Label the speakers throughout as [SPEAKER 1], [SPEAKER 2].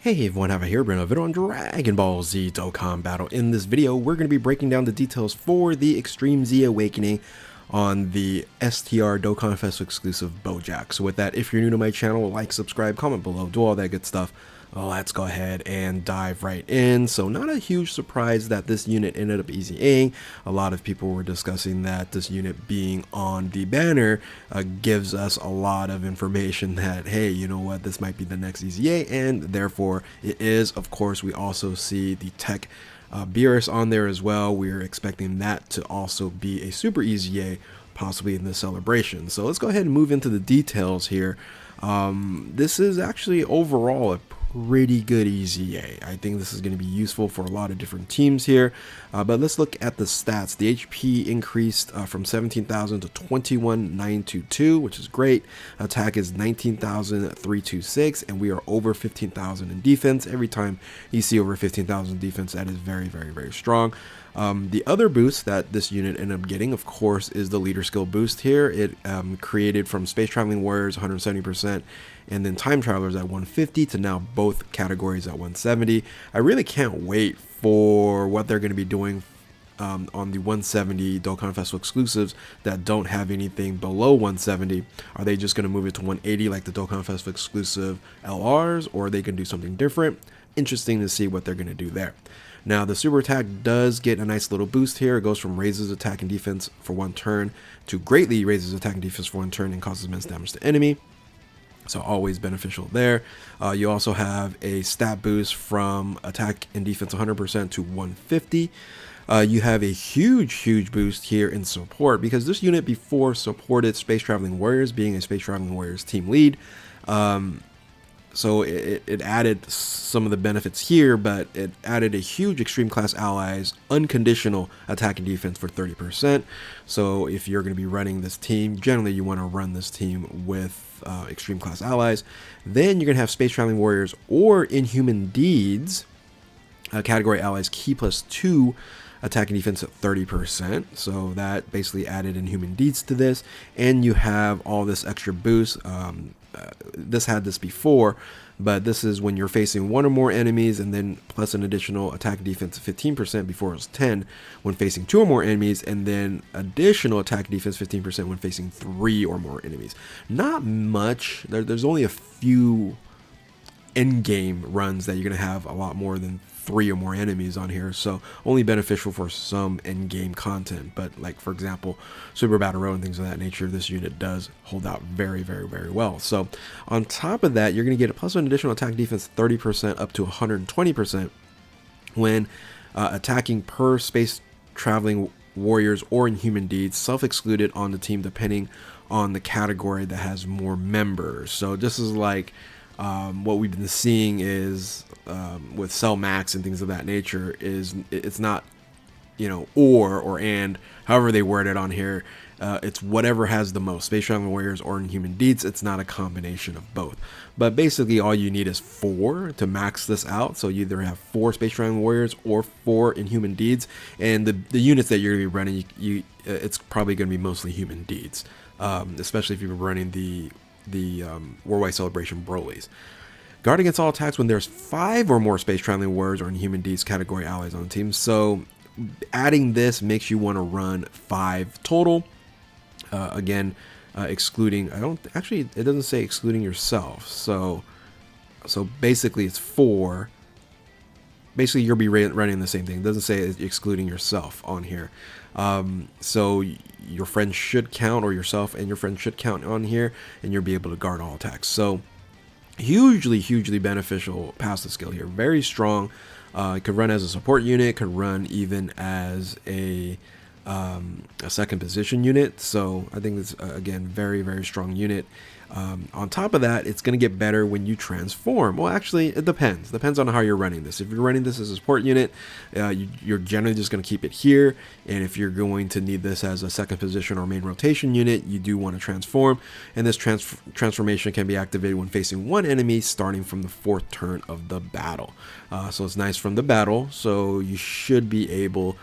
[SPEAKER 1] Hey everyone, have a here bring a video on Dragon Ball Z Dokkan Battle. In this video, we're going to be breaking down the details for the Extreme Z Awakening on the STR Dokkan Fest exclusive Bojack. So with that, if you're new to my channel, like, subscribe, comment below, do all that good stuff. Let's go ahead and dive right in. So not a huge surprise that this unit ended up EZAing. A lot of people were discussing that this unit being on the banner gives us a lot of information that, hey, you know what, this might be the next EZA, and therefore it is. Of course, we also see the tech Beerus on there as well. We're expecting that to also be a super EZA, possibly in the celebration. So let's go ahead and move into the details here. This is actually overall a pretty good EZA. I think this is going to be useful for a lot of different teams here, but let's look at the stats. The HP increased from 17,000 to 21,922, which is great. Attack is 19,326, and we are over 15,000 in defense. Every time you see over 15,000 defense, that is very, very, very strong. The other boost that this unit ended up getting, of course, is the leader skill boost here. It created from Space Traveling Warriors 170%, and then Time Travelers at 150 to now both categories at 170. I really can't wait for what they're going to be doing on the 170 Dokkan Festival exclusives that don't have anything below 170. Are they just going to move it to 180 like the Dokkan Festival exclusive LRs, or are they going to do something different? Interesting to see what they're going to do there. Now, the super attack does get a nice little boost here. It goes from raises attack and defense for one turn to greatly raises attack and defense for one turn and causes immense damage to enemy. So always beneficial there. You also have a stat boost from attack and defense 100% to 150. You have a huge boost here in support, because this unit before supported Space Traveling Warriors, being a Space Traveling Warriors team lead. So it added some of the benefits here, but it added a huge extreme class allies unconditional attack and defense for 30%. So if you're going to be running this team, generally you want to run this team with extreme class allies. Then you're going to have Space Traveling Warriors or Inhuman Deeds category allies key +2 attack and defense at 30%. So that basically added Inhuman Deeds to this, and you have all this extra boost. This had this before, but this is when you're facing one or more enemies, and then plus an additional attack and defense of 15%. Before it was 10 when facing 2 or more enemies, and then additional attack and defense 15% when facing 3 or more enemies. Not much. There's only a few end game runs that you're going to have a lot more than 3 or more enemies on here, so only beneficial for some end game content. But like, for example, Super Battle Road and things of that nature, this unit does hold out very, very, very well. So on top of that, you're going to get a plus an additional attack defense 30% up to 120% when attacking per Space Traveling Warriors or Inhuman Deeds, self-excluded on the team depending on the category that has more members. So this is like what we've been seeing is with Cell Max and things of that nature, is it's not, you know, or and however they word it on here, it's whatever has the most Space Traveling Warriors or Inhuman Deeds. It's not a combination of both, but basically all you need is 4 to max this out. So you either have 4 Space Traveling Warriors or 4 Inhuman Deeds, and the units that you're gonna be running, it's probably gonna be mostly Human Deeds, especially if you're running the Worldwide Celebration Broly's. Guard against all attacks when there's 5 or more Space Traveling Warriors or Inhuman Deeds category allies on the team. So adding this makes you want to run 5 total. Again, excluding, it doesn't say excluding yourself. So basically it's 4. Basically you'll be running the same thing. It doesn't say excluding yourself on here. So your friend should count, or yourself and your friend should count on here, and you'll be able to guard all attacks. So hugely beneficial passive skill here. Very strong. It could run as a support unit, could run even as a second position unit. So I think it's again very strong unit. On top of that, it's going to get better when you transform. Well, actually, it depends on how you're running this. If you're running this as a support unit, you're generally just going to keep it here, and if you're going to need this as a second position or main rotation unit, you do want to transform, and this transformation can be activated when facing one enemy starting from the 4th turn of the battle. So it's nice from the battle, so you should be able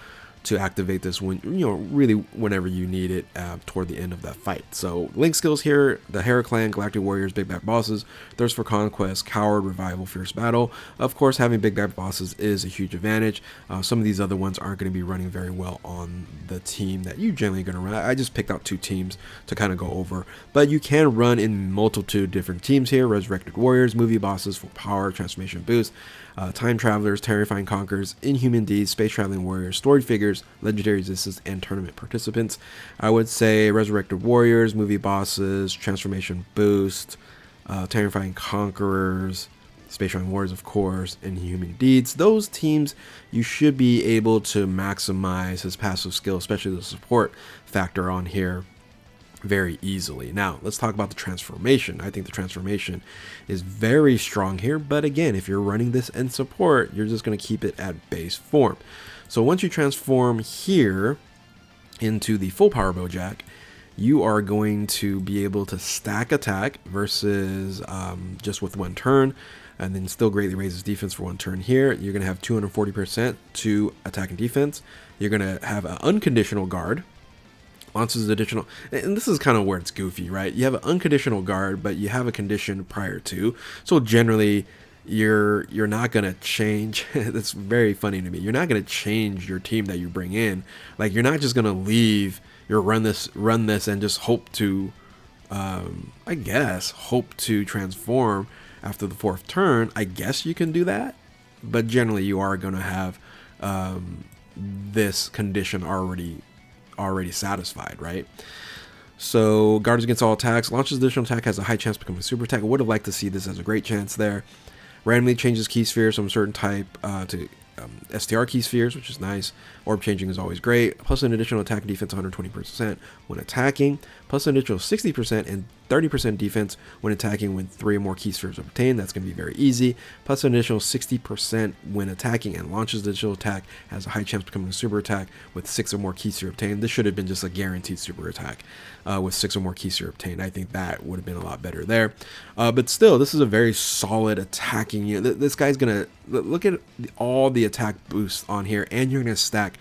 [SPEAKER 1] to activate this when, really whenever you need it toward the end of that fight. So Link skills here: the Hera Clan, Galactic Warriors, Big Bad Bosses, Thirst for Conquest, Coward, Revival, Fierce Battle. Of course, having Big Bad Bosses is a huge advantage. Some of these other ones aren't going to be running very well on the team that you generally going to run. I just picked out 2 teams to kind of go over, but you can run in multitude different teams here: Resurrected Warriors, Movie Bosses, Full Power, Transformation Boost, Time Travelers, Terrifying Conquerors, Inhuman Deeds, Space Traveling Warriors, Story Figures, Legendary Resistance, and Tournament Participants. I would say Resurrected Warriors, Movie Bosses, Transformation Boost, Terrifying Conquerors, Space Traveling Warriors, of course, and Inhuman Deeds. Those teams, you should be able to maximize his passive skill, especially the support factor on here, very easily. Now let's talk about the transformation. I think the transformation is very strong here, but again, if you're running this in support, you're just going to keep it at base form. So once you transform here into the full power Bojack, you are going to be able to stack attack versus just with 1 turn, and then still greatly raises defense for 1 turn here. You're going to have 240% to attack and defense. You're going to have an unconditional guard, launches additional, and this is kind of where it's goofy, right? You have an unconditional guard, but you have a condition prior to, so generally you're not gonna change. That's very funny to me. You're not gonna change your team that you bring in. Like, you're not just gonna leave your run this and just hope to I guess hope to transform after the 4th turn. I guess you can do that, but generally you are gonna have this condition already satisfied, right? So guards against all attacks, launches additional attack, has a high chance of becoming a super attack. I would have liked to see this as a great chance there. Randomly changes key spheres from a certain type to STR key spheres, which is nice. Orb changing is always great. Plus an additional attack and defense 120% when attacking. Plus an additional 60% and 30% defense when attacking when 3 or more key spheres are obtained. That's going to be very easy. Plus an additional 60% when attacking, and launches the additional attack, has a high chance of becoming a super attack with 6 or more key spheres obtained. This should have been just a guaranteed super attack with 6 or more key spheres obtained. I think that would have been a lot better there. But still, this is a very solid attacking unit. This guy's going to look at all the attack boosts on here, and you're going to stack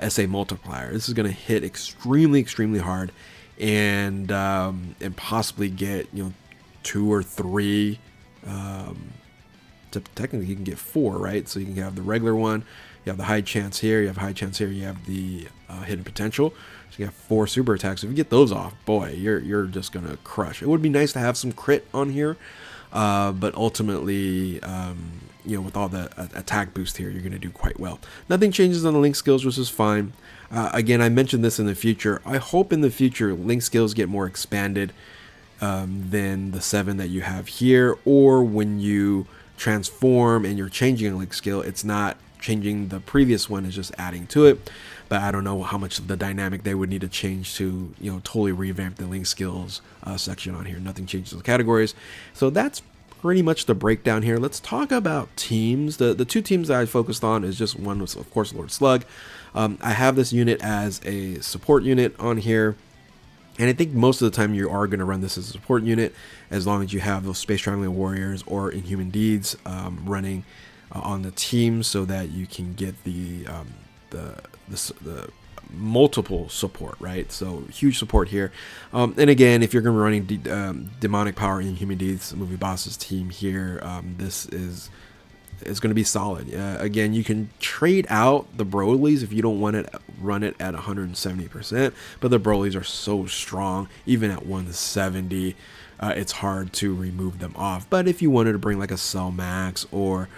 [SPEAKER 1] SA multiplier. This is going to hit extremely hard, and possibly get 2 or 3. Technically you can get 4, right? So you can have the regular one, you have the high chance here, you have high chance here, you have the hidden potential. So you have 4 super attacks. If you get those off, boy, you're just gonna crush. It would be nice to have some crit on here, but ultimately with all the attack boost here, you're going to do quite well. Nothing changes on the Link skills, which is fine. Again, I mentioned this in the future. I hope in the future Link skills get more expanded than the 7 that you have here, or when you transform and you're changing a Link skill, it's not changing the previous one, it's just adding to it. But I don't know how much of the dynamic they would need to change to totally revamp the Link skills section on here. Nothing changes the categories. So that's pretty much the breakdown here. Let's talk about teams. The 2 teams that I focused on is just one was, of course, Lord Slug. I have this unit as a support unit on here, and I think most of the time you are going to run this as a support unit, as long as you have those Space Traveling Warriors or Inhuman Deeds running on the team, so that you can get the multiple support, right? So huge support here. And again, if you're going to be running Demonic Power in Inhuman Deeds Movie Bosses team here, this is going to be solid. Again, you can trade out the Broly's if you don't want to run it at 170%, but the Broly's are so strong, even at 170, it's hard to remove them off. But if you wanted to bring like a Cell Max, or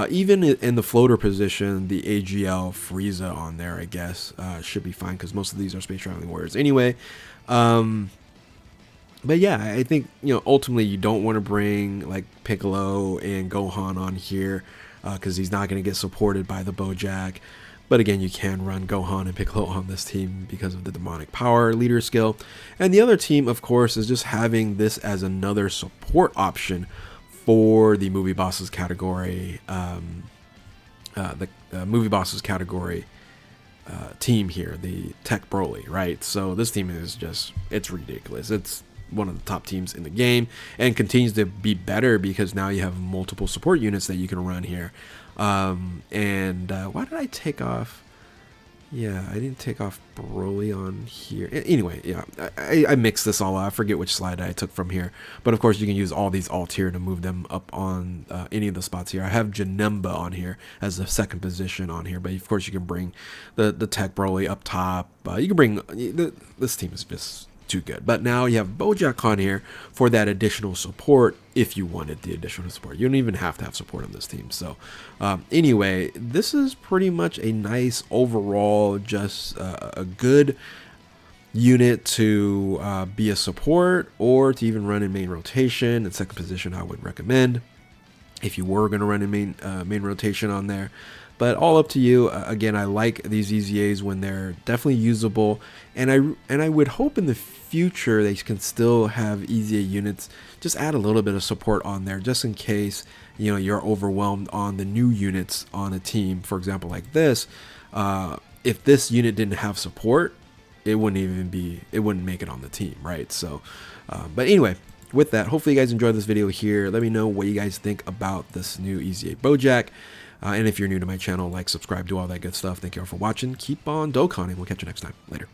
[SPEAKER 1] even in the floater position, the AGL Frieza on there, I guess, should be fine, because most of these are Space Traveling Warriors anyway. But yeah, I think, ultimately you don't want to bring like Piccolo and Gohan on here, because he's not going to get supported by the Bojack. But again, you can run Gohan and Piccolo on this team because of the Demonic Power leader skill. And the other team, of course, is just having this as another support option for the Movie Bosses category, the Movie Bosses category team here, the Tech Broly, right? So this team is just, it's ridiculous. It's one of the top teams in the game, and continues to be better because now you have multiple support units that you can run here. Why did I take off Yeah, I didn't take off Broly on here. Anyway, yeah, I mixed this all up. I forget which slide I took from here. But of course, you can use all these alt here to move them up on any of the spots here. I have Janemba on here as the second position on here. But of course, you can bring the Tech Broly up top. You can bring... this team is just too good. But now you have Bojack on here for that additional support if you wanted the additional support. You don't even have to have support on this team. So anyway, this is pretty much a nice overall, just a good unit to be a support or to even run in main rotation. In second position, I would recommend if you were going to run in main rotation on there. But all up to you. Again, I like these EZAs when they're definitely usable, and I would hope in the future they can still have EZA units. Just add a little bit of support on there, just in case you're overwhelmed on the new units on a team. For example, like this, if this unit didn't have support, it wouldn't make it on the team, right? So, but anyway. With that, hopefully you guys enjoyed this video here. Let me know what you guys think about this new EZA Bojack. And if you're new to my channel, like, subscribe, do all that good stuff. Thank you all for watching. Keep on Dokkaning. We'll catch you next time. Later.